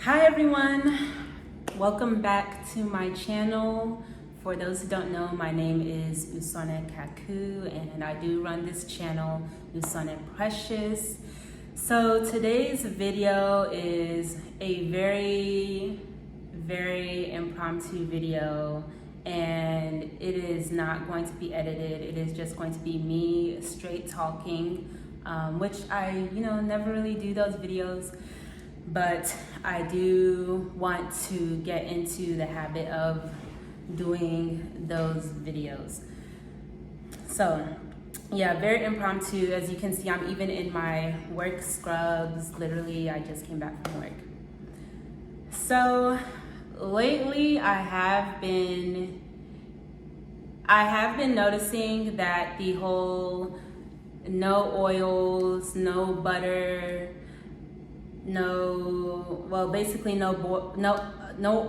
Hi everyone, welcome back to my channel. For those who don't know, my name is Usone Kaku and I do run this channel, Usone Precious. So today's video is a very impromptu video, and it is not going to be edited. It is just going to be me straight talking, which I never really do those videos. But I do want to get into the habit of doing those videos. So yeah, very impromptu. As you can see, I'm even in my work scrubs. Literally, I just came back from work. So lately I have been noticing that the whole no oils, no butter, basically no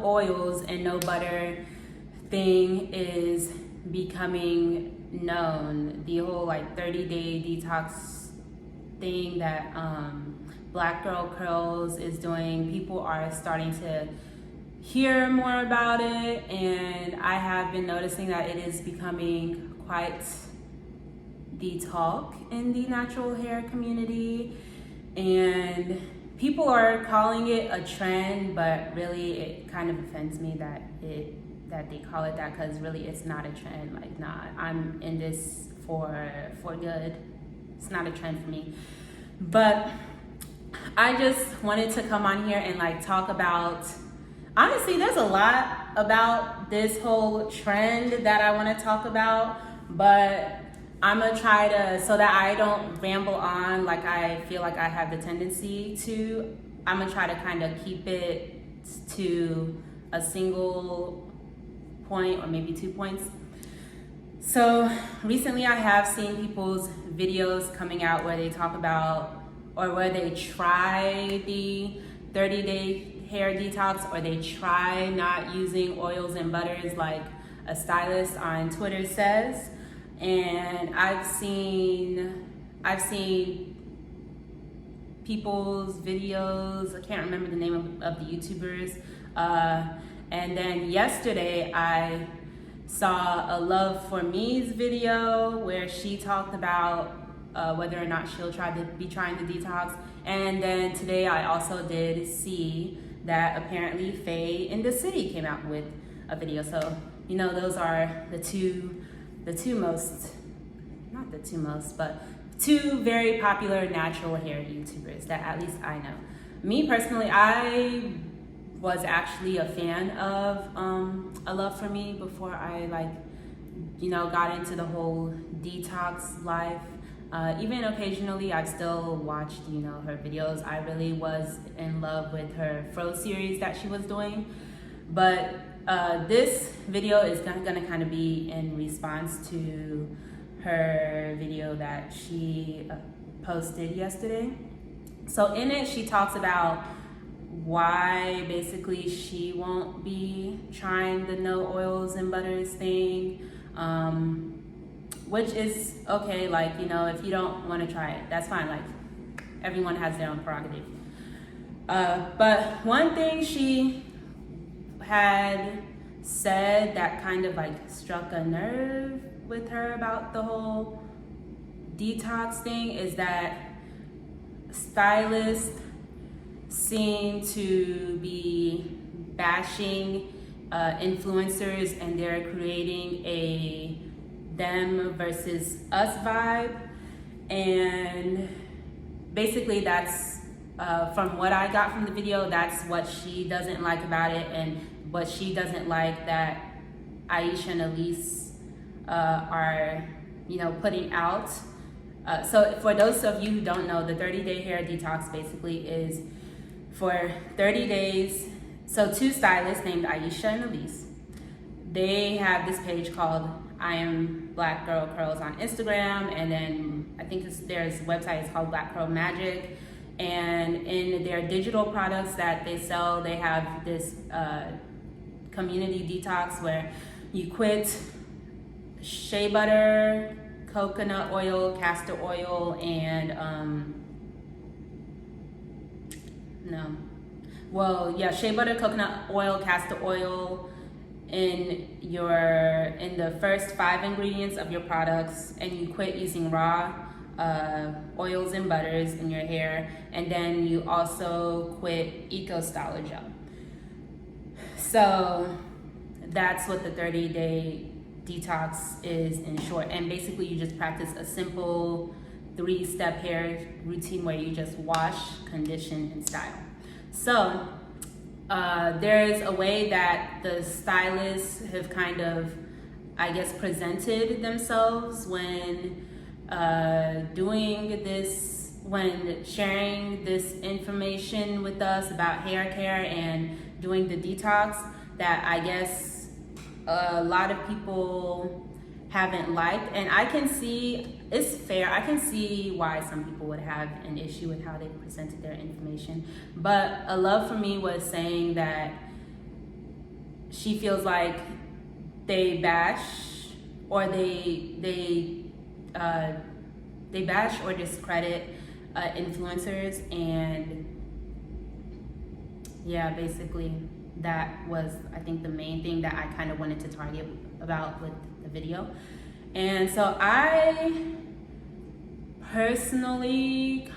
oils and no butter thing is becoming known. The whole 30-day detox thing that Black Girl Curls is doing, people are starting to hear more about it, and I have been noticing that it is becoming quite the talk in the natural hair community, and people are calling it a trend, but really it kind of offends me that they call it that, because really it's not a trend. I'm in this for good. It's not a trend for me. But I just wanted to come on here and talk about, honestly, there's a lot about this whole trend that I want to talk about, but I'm gonna try to, so that I don't ramble on like I feel like I have the tendency to, I'm gonna try to kind of keep it to a single point or maybe 2 points. So recently I have seen people's videos coming out where they talk about, or where they try the 30-day hair detox, or they try not using oils and butters like a stylist on Twitter says. And I've seen people's videos. I can't remember the name of the YouTubers. And then yesterday I saw a Love for Me's video where she talked about whether or not she'll be trying the detox. And then today I also did see that apparently Faye in the City came out with a video. So those are the two most, not the two most, but two very popular natural hair YouTubers that at least I know. Me personally, I was actually a fan of A Love for Me before I got into the whole detox life. Even occasionally I've still watched her videos. I really was in love with her Fro series that she was doing. But this video is gonna kind of be in response to her video that she posted yesterday. So in it, she talks about why basically she won't be trying the no oils and butters thing, which is okay. If you don't want to try it, that's fine. Everyone has their own prerogative. But one thing she had said that kind of struck a nerve with her about the whole detox thing is that stylists seem to be bashing influencers, and they're creating a them versus us vibe. And basically that's from what I got from the video, that's what she doesn't like about it, and what she doesn't like that Aisha and Elise are putting out. So for those of you who don't know, the 30-day hair detox basically is for 30 days. So two stylists named Aisha and Elise, they have this page called I Am Black Girl Curls on Instagram, and then I think their website is called Black Curl Magic. And in their digital products that they sell, they have this community detox where you quit shea butter, coconut oil, castor oil, and well, yeah, shea butter, coconut oil, castor oil in the first 5 ingredients of your products, and you quit using raw oils and butters in your hair, and then you also quit Eco Styler gel. So that's what the 30-day detox is in short. And basically you just practice a simple 3-step hair routine where you just wash, condition, and style. So there's a way that the stylists have kind of, I guess, presented themselves when doing this, when sharing this information with us about hair care and doing the detox, that I guess a lot of people haven't liked. And I can see, it's fair, I can see why some people would have an issue with how they presented their information. But a love for me was saying that she feels like they bash or they bash or discredit influencers, and yeah, basically that was, I think, the main thing that I kind of wanted to target about with the video. And so I personally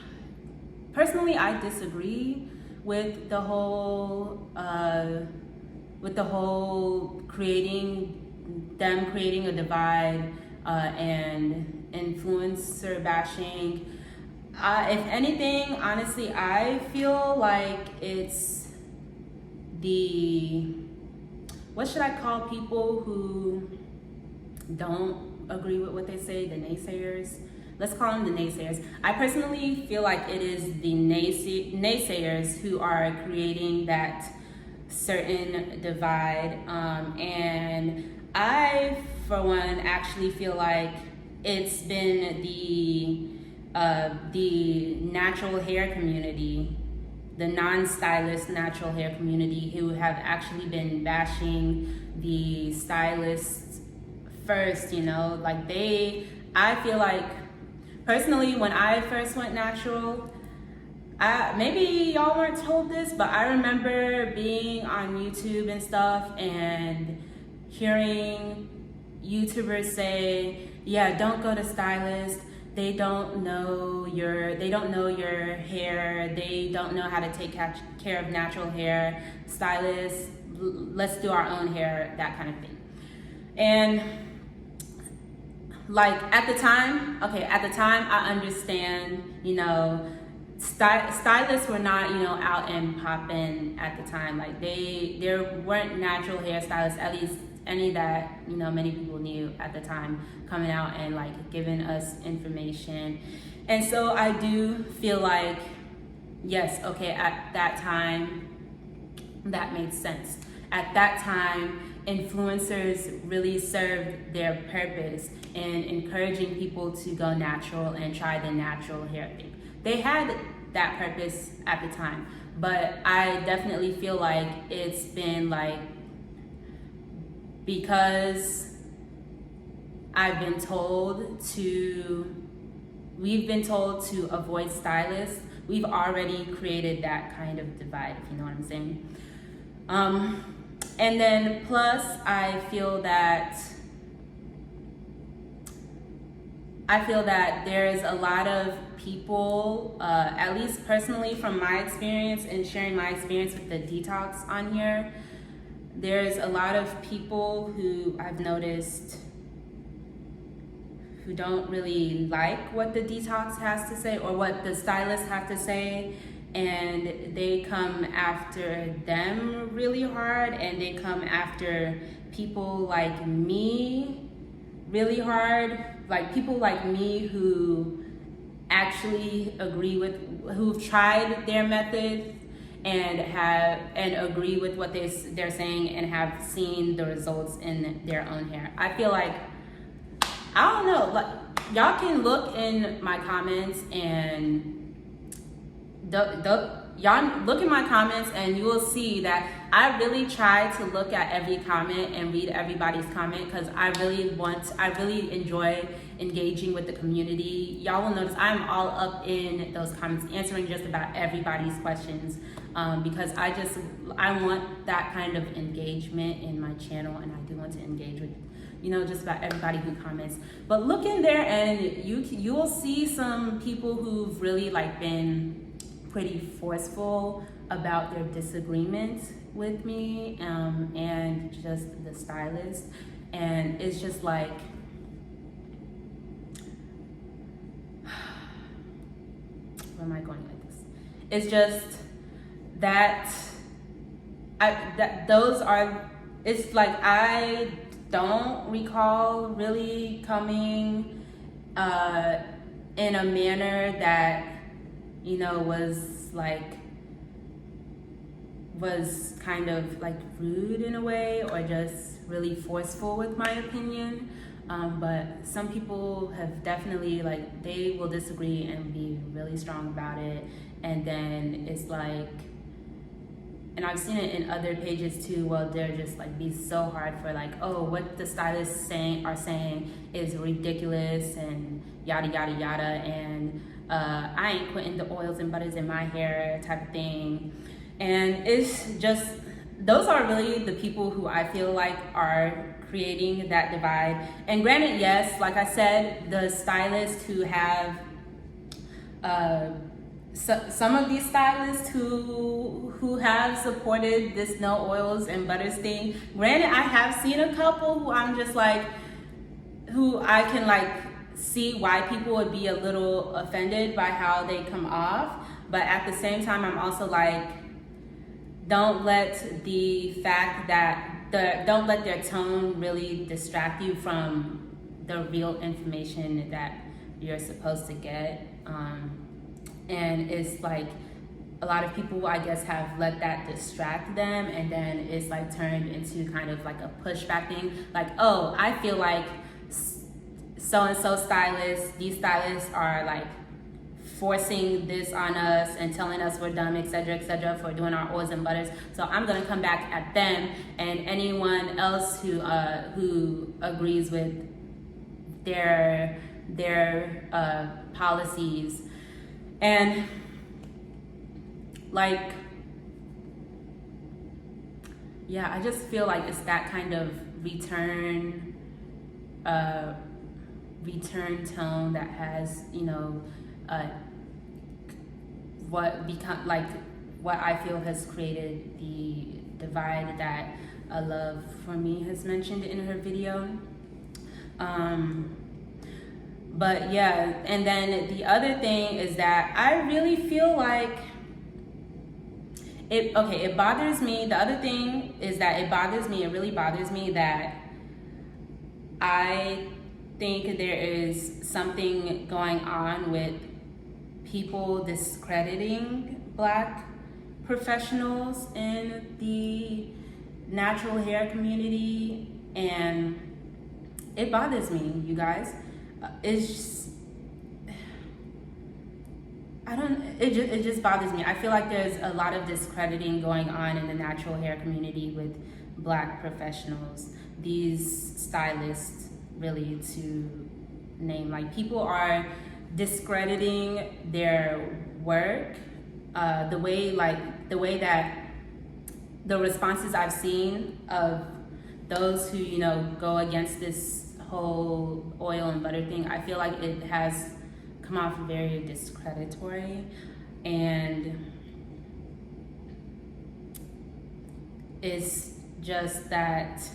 I disagree with the whole creating a divide and influencer bashing. If anything, honestly, I feel like it's what should I call people who don't agree with what they say, the naysayers? Let's call them the naysayers. I personally feel like it is the naysayers who are creating that certain divide. And I, for one, actually feel like it's been the natural hair community, the non-stylist natural hair community, who have actually been bashing the stylists first, you know, like I feel like, personally, when I first went natural, maybe y'all weren't told this, but I remember being on YouTube and stuff and hearing YouTubers say, yeah, don't go to stylists. They don't know your hair. They don't know how to take care of natural hair. Stylists, let's do our own hair, that kind of thing. And like at the time, I understand, you know, stylists were not, you know, out and popping at the time. Like there weren't natural hairstylists, at least any that, you know, many people knew at the time, coming out and like giving us information. And so I do feel like, yes, okay, at that time, that made sense. At that time, influencers really served their purpose in encouraging people to go natural and try the natural hair thing. They had that purpose at the time, but I definitely feel like it's been like, because we've been told to avoid stylists, we've already created that kind of divide, if you know what I'm saying. And then plus, I feel that there's a lot of people, at least personally from my experience and sharing my experience with the detox on here, there's a lot of people who I've noticed who don't really like what the detox has to say or what the stylists have to say, and they come after them really hard, and they come after people like me really hard, like people like me who actually agree with, who've tried their method and agree with what they're saying and have seen the results in their own hair. I feel like, I don't know, like y'all can look in my comments and y'all look in my comments and you will see that I really try to look at every comment and read everybody's comment, because I really enjoy engaging with the community. Y'all will notice I'm all up in those comments, answering just about everybody's questions, because I want that kind of engagement in my channel, and I do want to engage with, you know, just about everybody who comments. But look in there and you will see some people who've really like been pretty forceful about their disagreements with me, and just the stylist. And it's just like, where am I going with this? It's just that it's like I don't recall really coming in a manner that, you know, was kind of like rude in a way, or just really forceful with my opinion. But some people have definitely, like, they will disagree and be really strong about it. And then it's like, and I've seen it in other pages too, well, they're just like be so hard for like, oh, what the stylists are saying is ridiculous and yada yada yada, and I ain't putting the oils and butters in my hair type of thing. And it's just, those are really the people who I feel like are creating that divide. And granted, yes, like I said, the stylists who have some of these stylists who have supported this no oils and butters thing, granted, I have seen a couple who I'm just like, who I can like see why people would be a little offended by how they come off. But at the same time, I'm also like, don't let the fact that don't let their tone really distract you from the real information that you're supposed to get. And it's like, a lot of people, I guess, have let that distract them, and then it's like turned into kind of like a pushback thing. Like, oh, I feel like so-and-so stylists, these stylists are like forcing this on us and telling us we're dumb, etc., for doing our oils and butters. So I'm gonna come back at them and anyone else who agrees with their policies. And like, yeah, I just feel like it's that kind of return tone that has, you know, what I feel has created the divide that Love For Me has mentioned in her video. But yeah, and then the other thing is that I really feel like it bothers me. The other thing is that it really bothers me that I think there is something going on with people discrediting Black professionals in the natural hair community, and it bothers me, you guys. It's just, it just bothers me. I feel like there's a lot of discrediting going on in the natural hair community with Black professionals. These stylists, really, to name, like, people are discrediting their work, the way that the responses I've seen of those who, you know, go against this whole oil and butter thing, I feel like it has come off very discreditory, and it's just that,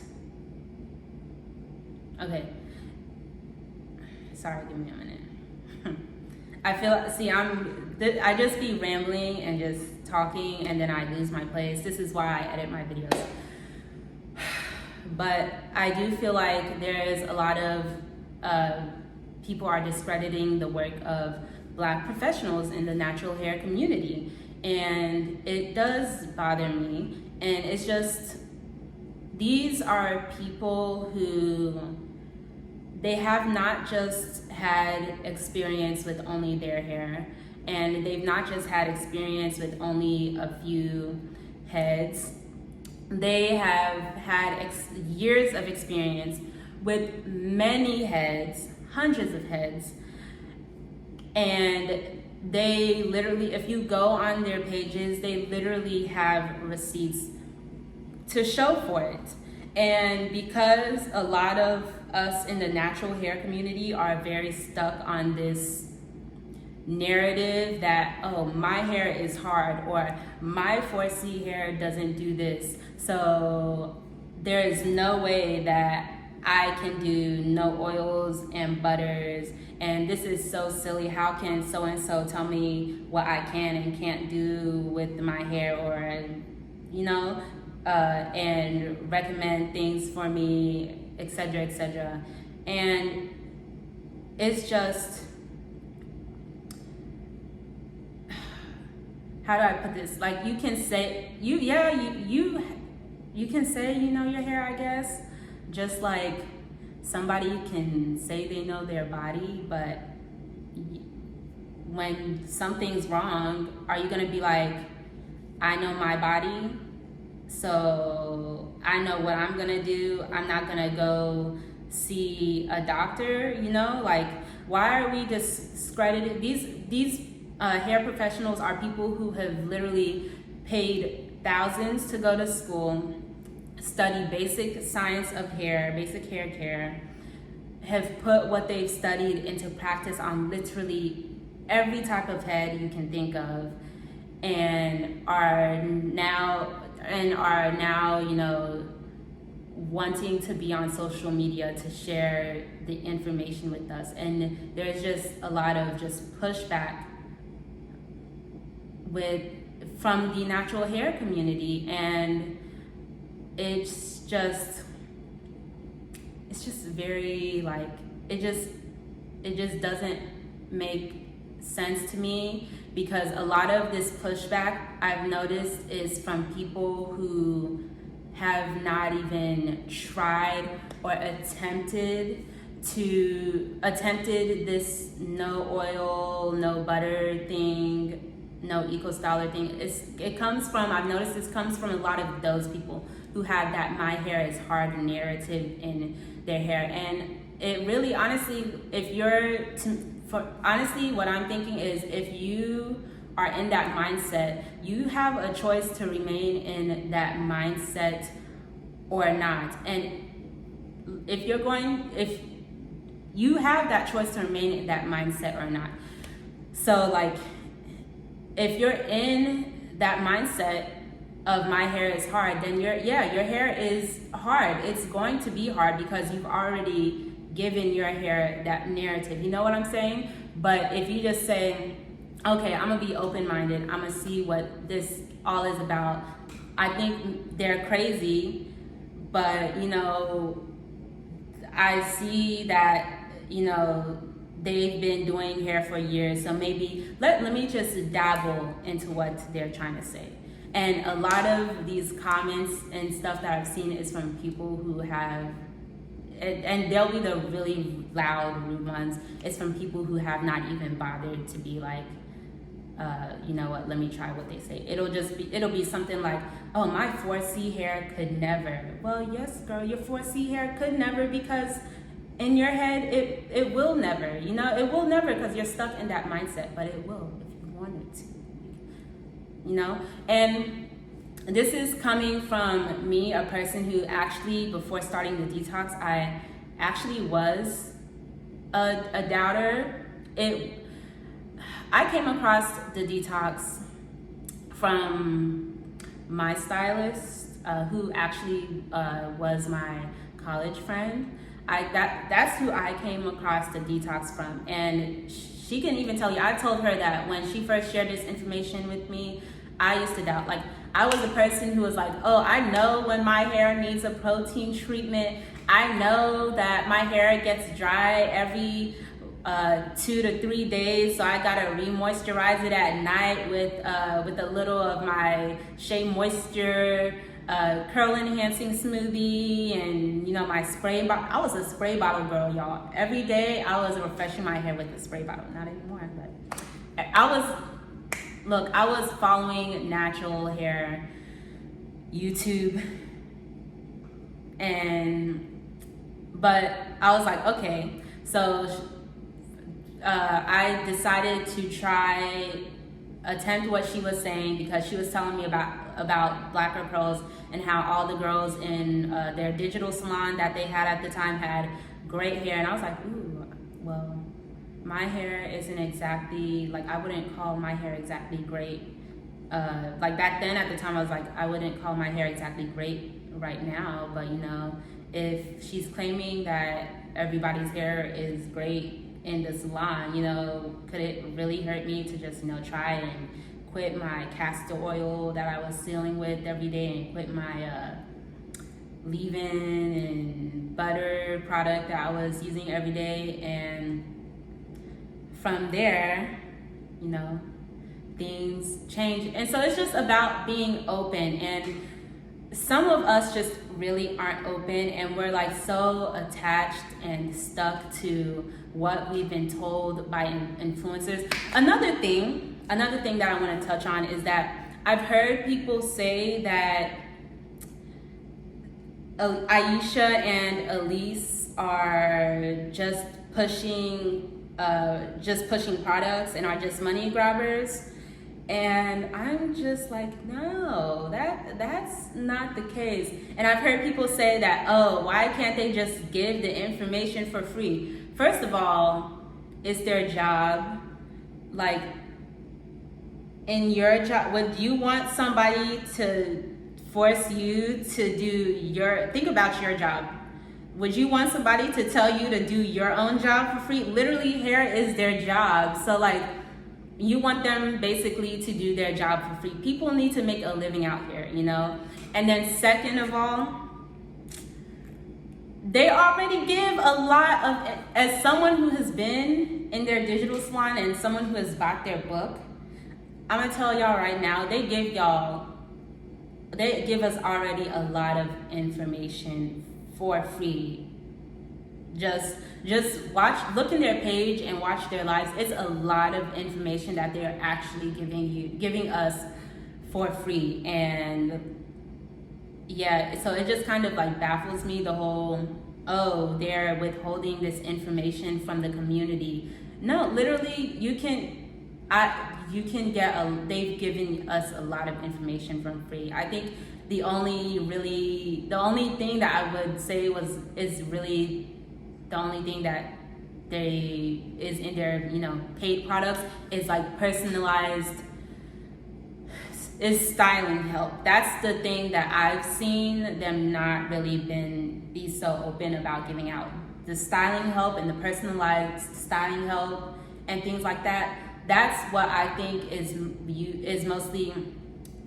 okay, sorry, give me a minute. I just be rambling and just talking, and then I lose my place. This is why I edit my videos. But I do feel like there's a lot of people are discrediting the work of Black professionals in the natural hair community, and it does bother me. And it's just, these are people who, they have not just had experience with only their hair, and they've not just had experience with only a few heads. They have had years of experience with many heads, hundreds of heads. And they literally, if you go on their pages, they literally have receipts to show for it. And because a lot of us in the natural hair community are very stuck on this narrative that, oh, my hair is hard, or my 4C hair doesn't do this, so there is no way that I can do no oils and butters, and this is so silly. How can so and so tell me what I can and can't do with my hair, or and recommend things for me, etc., etc. And it's just, how do I put this? Like, you can say you can say you know your hair, I guess, just like somebody can say they know their body, but when something's wrong, are you gonna be like, I know my body, so I know what I'm gonna do, I'm not gonna go see a doctor? Like, why are we discredited? These hair professionals are people who have literally paid thousands to go to school, study basic science of hair, basic hair care, have put what they've studied into practice on literally every type of head you can think of, and are now wanting to be on social media to share the information with us. And there's just a lot of just pushback from the natural hair community, and it's just very, like, it just doesn't make sense to me, because a lot of this pushback I've noticed is from people who have not even tried or attempted this no oil, no butter thing, no eco styler thing. I've noticed this comes from a lot of those people who have that my hair is hard narrative in their hair. And it really, honestly, what I'm thinking is, if you are in that mindset, you have a choice to remain in that mindset or not. And if you have that choice to remain in that mindset or not. So, like, if you're in that mindset of my hair is hard, then your hair is hard. It's going to be hard because you've already given your hair that narrative. You know what I'm saying? But if you just say, okay, I'm gonna be open-minded, I'm gonna see what this all is about, I think they're crazy, but I see that they've been doing hair for years, so maybe let me just dabble into what they're trying to say. And a lot of these comments and stuff that I've seen is from people who have, and they'll be the really loud, rude ones, it's from people who have not even bothered to be like, you know what, let me try what they say. It'll be something like, oh, my 4C hair could never. Well, yes, girl, your 4C hair could never, because in your head, it will never, it will never, because you're stuck in that mindset, but it will if you wanted to, And this is coming from me, a person who actually, before starting the detox, I actually was a doubter. I came across the detox from my stylist, who actually was my college friend. That's who I came across the detox from, and she can even tell you, I told her that when she first shared this information with me, I used to doubt. Like, I was a person who was like, oh, I know when my hair needs a protein treatment. I know that my hair gets dry every 2 to 3 days, so I gotta re-moisturize it at night with a little of my Shea Moisture curl enhancing smoothie, and my spray bottle. I was a spray bottle girl, y'all. Every day I was refreshing my hair with a spray bottle. Not anymore, but I was following natural hair YouTube, but I was like, okay, So I decided to attempt what she was saying, because she was telling me about Black Girl Pearls and how all the girls in their digital salon that they had at the time had great hair. And I was like, ooh, well, my hair isn't exactly, like, I wouldn't call my hair exactly great. Like back then at the time, I was like, I wouldn't call my hair exactly great right now. But, you know, if she's claiming that everybody's hair is great in the salon, you know, could it really hurt me to just, you know, try and quit my castor oil that I was sealing with every day, and quit my leave-in and butter product that I was using every day? And from there, you know, things change. And so it's just about being open. And some of us just really aren't open, and we're like so attached and stuck to what we've been told by influencers. Another thing that I want to touch on is that I've heard people say that Aisha and Elise are just pushing products and are just money grabbers. And I'm just like, no, that's not the case. And I've heard people say that, oh, why can't they just give the information for free? First of all, it's their job. Like, in your job, would you want somebody to force you to do think about your job. Would you want somebody to tell you to do your own job for free? Literally, hair is their job. So like, you want them basically to do their job for free. People need to make a living out here, you know? And then second of all, they already give a lot of, as someone who has been in their digital salon and someone who has bought their book, I'm gonna tell y'all right now, they give us already a lot of information for free. Just look in their page and watch their lives. It's a lot of information that they're actually giving us for free. And yeah, so it just kind of like baffles me, the whole, oh, they're withholding this information from the community. No, literally, they've given us a lot of information from free. I think the only thing that I would say is really the only thing that is in their, you know, paid products is like personalized, is styling help. That's the thing that I've seen them not really be so open about giving out. The styling help and the personalized styling help and things like that. That's what I think is mostly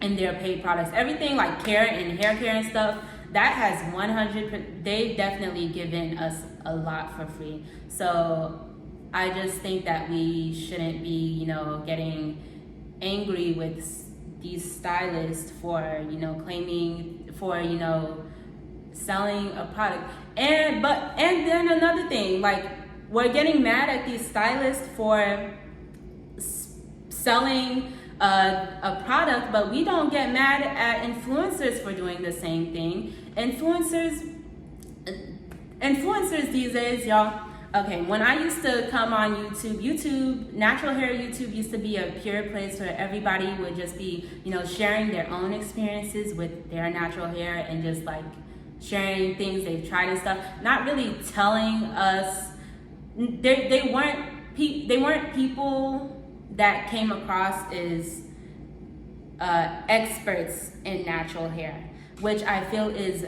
in their paid products. Everything like care and hair care and stuff, that has 100%, they've definitely given us a lot for free. So I just think that we shouldn't be, you know, getting angry with these stylists for, you know, claiming for, you know, selling a product. And then another thing, like, we're getting mad at these stylists for selling a product, but we don't get mad at influencers for doing the same thing. Influencers these days, y'all. Okay, when I used to come on YouTube, natural hair YouTube used to be a pure place where everybody would just be, you know, sharing their own experiences with their natural hair and just like sharing things they've tried and stuff. Not really telling us. They weren't people that came across as experts in natural hair, which I feel is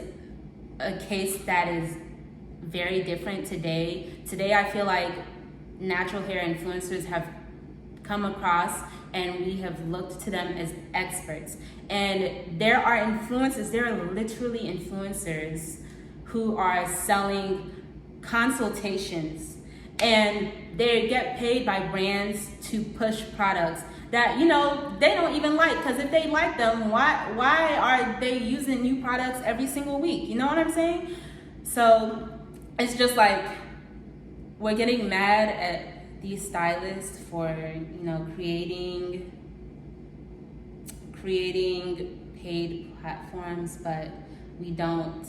a case that is very different today. Today, I feel like natural hair influencers have come across and we have looked to them as experts. And there are literally influencers who are selling consultations, and they get paid by brands to push products that, you know, they don't even like, because if they like them, why are they using new products every single week? You know what I'm saying? So it's just like, we're getting mad at these stylists for, you know, creating paid platforms, but we don't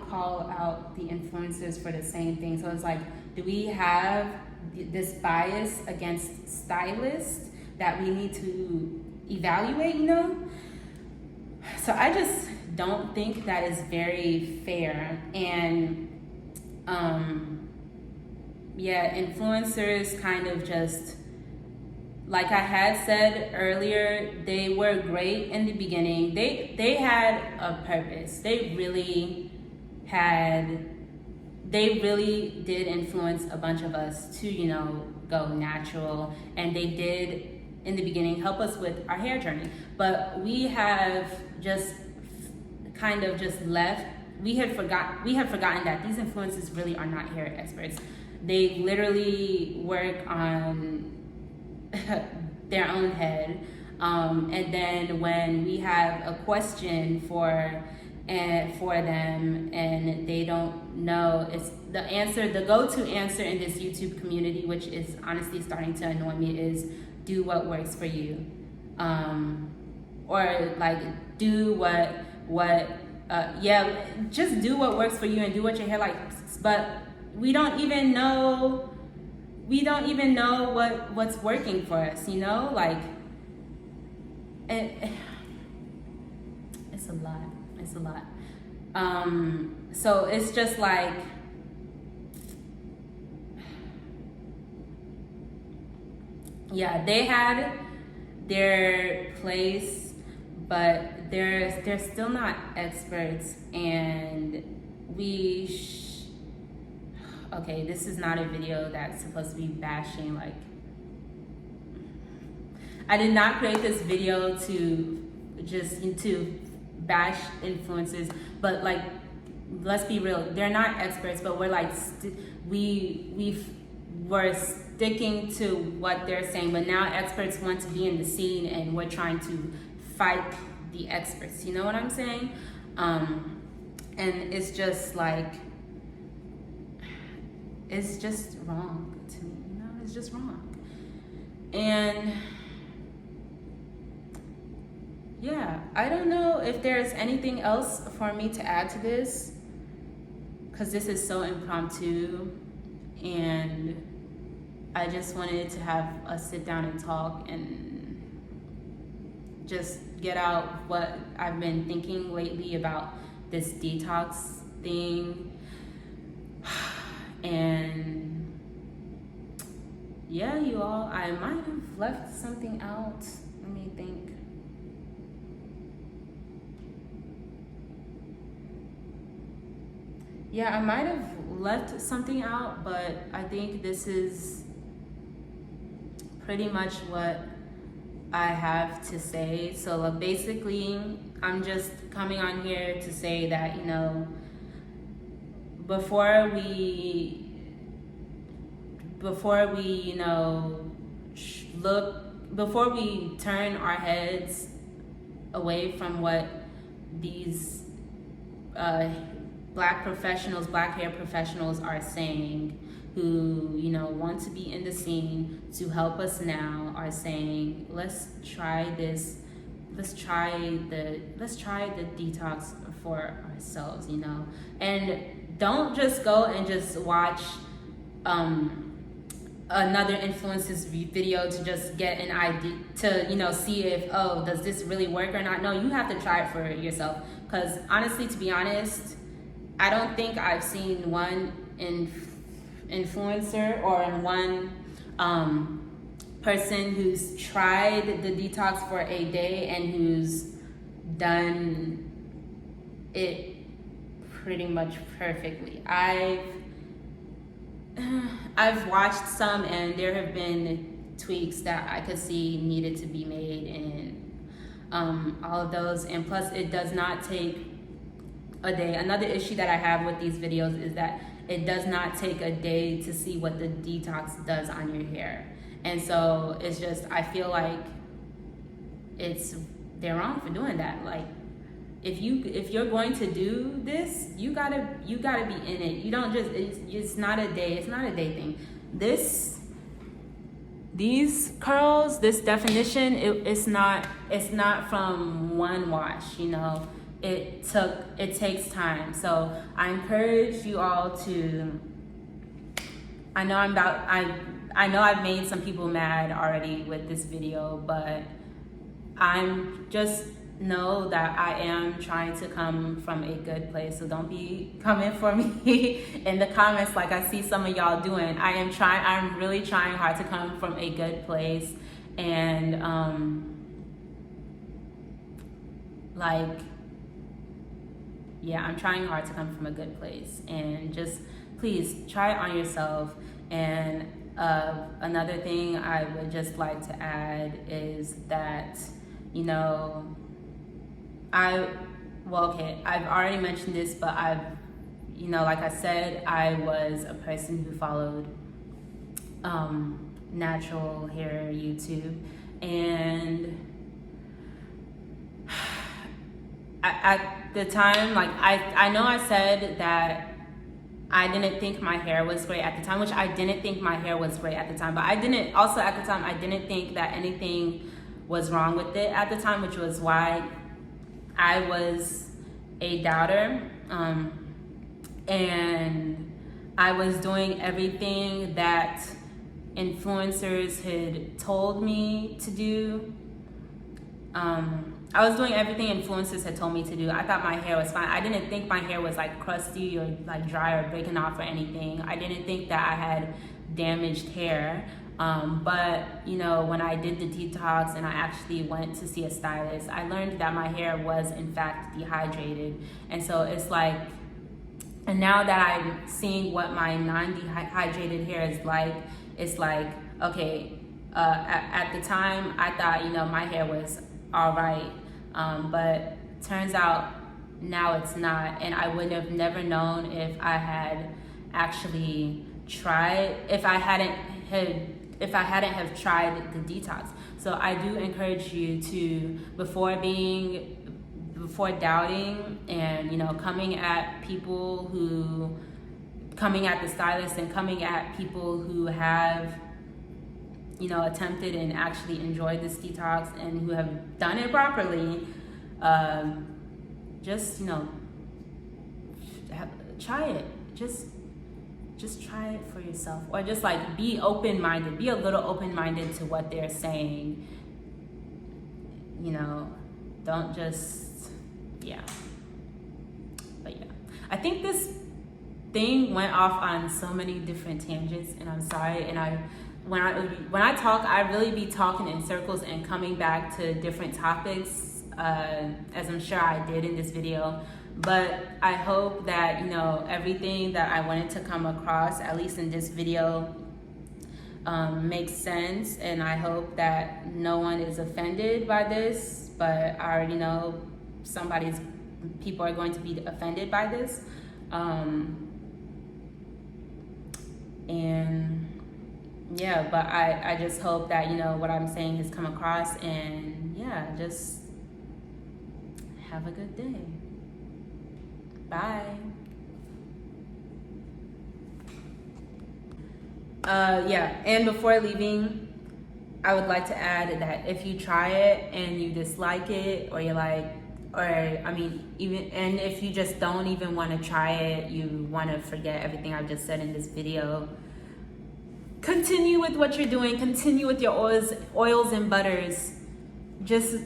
call out the influencers for the same thing. So it's like, do we have this bias against stylists that we need to evaluate, you know? So I just don't think that is very fair. And yeah, influencers kind of just, like I had said earlier, they were great in the beginning. They had a purpose. They really did influence a bunch of us to, you know, go natural. And they did, in the beginning, help us with our hair journey. But we have just kind of just left. We have forgotten that these influencers really are not hair experts. They literally work on their own head. And then when we have a question for them and they don't know, it's the go-to answer in this YouTube community, which is honestly starting to annoy me, is do what works for you. Or like do just do what works for you and do what your hair likes. But we don't even know what's working for us, you know? Like, it's a lot. So it's just like, yeah, they had their place, but they're still not experts. And okay, this is not a video that's supposed to be bashing. Like, I did not create this video to bash influencers, but like, let's be real, they're not experts, but we're like, we're sticking to what they're saying. But now experts want to be in the scene and we're trying to fight the experts, you know what I'm saying? And it's just like, it's just wrong to me, you know? It's just wrong. And yeah, I don't know if there's anything else for me to add to this, because this is so impromptu and I just wanted to have us sit down and talk and just get out what I've been thinking lately about this detox thing. And yeah, you all, I might have left something out. Let me think. Yeah, I might have left something out, but I think this is pretty much what I have to say. So basically, I'm just coming on here to say that, you know, before we you know, before we turn our heads away from what these black hair professionals are saying, who, you know, want to be in the scene to help us now, are saying, let's try this, let's try the detox for ourselves, you know. And don't just go and just watch another influencer's video to just get an idea, to, you know, see if, oh, does this really work or not. No, you have to try it for yourself. Because honestly, to be honest, I don't think I've seen one influencer or one person who's tried the detox for a day and who's done it pretty much perfectly. I've watched some, and there have been tweaks that I could see needed to be made in all of those. And plus, it does not take a day. Another issue that I have with these videos is that it does not take a day to see what the detox does on your hair. And so it's just, I feel like they're wrong for doing that. Like, if you're going to do this, you gotta be in it. You don't just, it's not a day thing. These curls, this definition, it's not from one wash, you know. it takes time. So I encourage you all to, I know I've made some people mad already with this video, but I'm just know that I am trying to come from a good place. So don't be coming for me in the comments like I see some of y'all doing. I'm really trying hard to come from a good place, and I'm trying hard to come from a good place, and just please try it on yourself. And another thing I would just like to add is that, you know, I've already mentioned this, but like I said, I was a person who followed natural hair YouTube, and at the time, like I know I said that I didn't think my hair was great at the time, which I didn't think my hair was great at the time, but I didn't think that anything was wrong with it at the time, which was why I was a doubter, and I was doing everything that influencers had told me to do. I was doing everything influencers had told me to do. I thought my hair was fine. I didn't think my hair was like crusty or like dry or breaking off or anything. I didn't think that I had damaged hair. But you know, when I did the detox and I actually went to see a stylist, I learned that my hair was in fact dehydrated. And so it's like, and now that I'm seeing what my non-dehydrated hair is like, it's like, okay, at the time I thought, you know, my hair was all right. But turns out now it's not, and I would have never known if I had actually tried, if I hadn't have tried the detox. So I do encourage you to, before doubting and, you know, coming at the stylists and coming at people who have, you know, attempted and actually enjoyed this detox and who have done it properly, just, you know, try it. Just try it for yourself, or just like be open-minded, be a little open-minded to what they're saying. You know, don't just, yeah. But yeah, I think this thing went off on so many different tangents, and I'm sorry. And when I talk, I really be talking in circles and coming back to different topics, as I'm sure I did in this video. But I hope that, you know, everything that I wanted to come across, at least in this video, makes sense. And I hope that no one is offended by this, but I already know people are going to be offended by this. And yeah, but I just hope that, you know, what I'm saying has come across, and yeah, just have a good day. Bye. And before leaving, I would like to add that if you try it and you dislike it, or you're like, and if you just don't even want to try it, you want to forget everything I've just said in this video, continue with what you're doing, continue with your oils and butters. Just,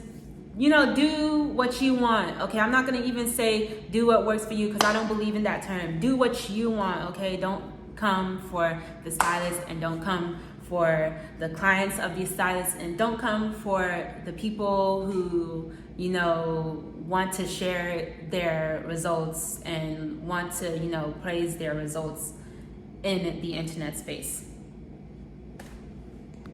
you know, do what you want, okay? I'm not gonna even say do what works for you, because I don't believe in that term. Do what you want, okay? Don't come for the stylist, and don't come for the clients of these stylists, and don't come for the people who, you know, want to share their results and want to, you know, praise their results in the internet space.